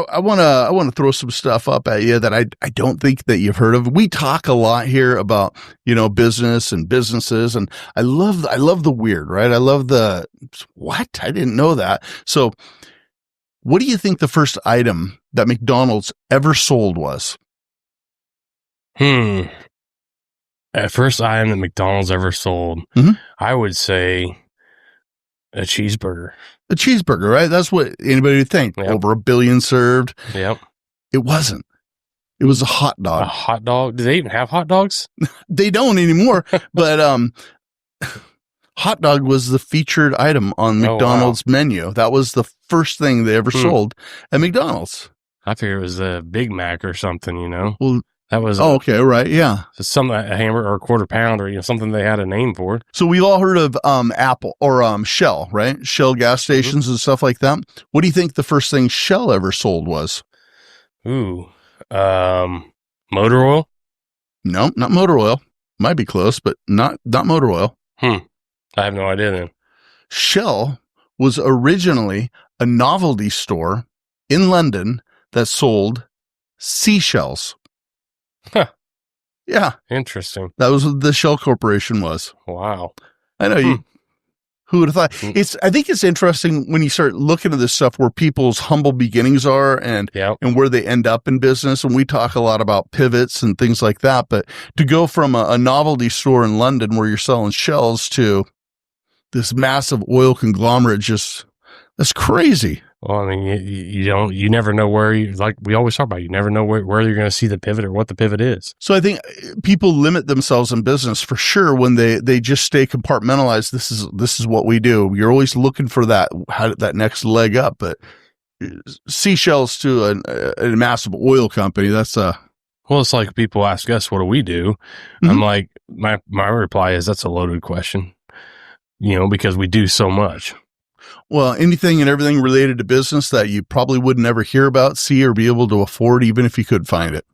I want to throw some stuff up at you that I don't think that you've heard of. We talk a lot here about, business and businesses, and I love the weird, right? I love the what? I didn't know that. So what do you think the first item that McDonald's ever sold was? At first item that McDonald's ever sold, I would say a cheeseburger. A cheeseburger, right? That's what anybody would think. Yep. Over 1 billion served. Yep. It wasn't. It was a hot dog. A hot dog? Do they even have hot dogs? They don't anymore. But hot dog was the featured item on McDonald's menu. That was the first thing they ever sold at McDonald's. I figured it was a Big Mac or something, Well, that was okay, right, yeah. A hamburger or a quarter pound or something they had a name for. So we've all heard of Apple or Shell, right? Shell gas stations and stuff like that. What do you think the first thing Shell ever sold was? Ooh, motor oil? No, not motor oil. Might be close, but not motor oil. I have no idea then. Shell was originally a novelty store in London that sold seashells. Huh. Yeah. Interesting. That was what the Shell Corporation was. Wow. I know who would have thought? I think it's interesting when you start looking at this stuff where people's humble beginnings are and where they end up in business. And we talk a lot about pivots and things like that. But to go from a novelty store in London where you're selling shells to this massive oil conglomerate, that's crazy. Well, I mean, you never know where like we always talk about, you never know where you're going to see the pivot or what the pivot is. So I think people limit themselves in business for sure when they just stay compartmentalized. This is what we do. You're always looking for that next leg up, but seashells to a massive oil company. Well, it's like people ask us, what do we do? I'm like, my reply is that's a loaded question, because we do so much. Well, anything and everything related to business that you probably would never hear about, see, or be able to afford, even if you could find it.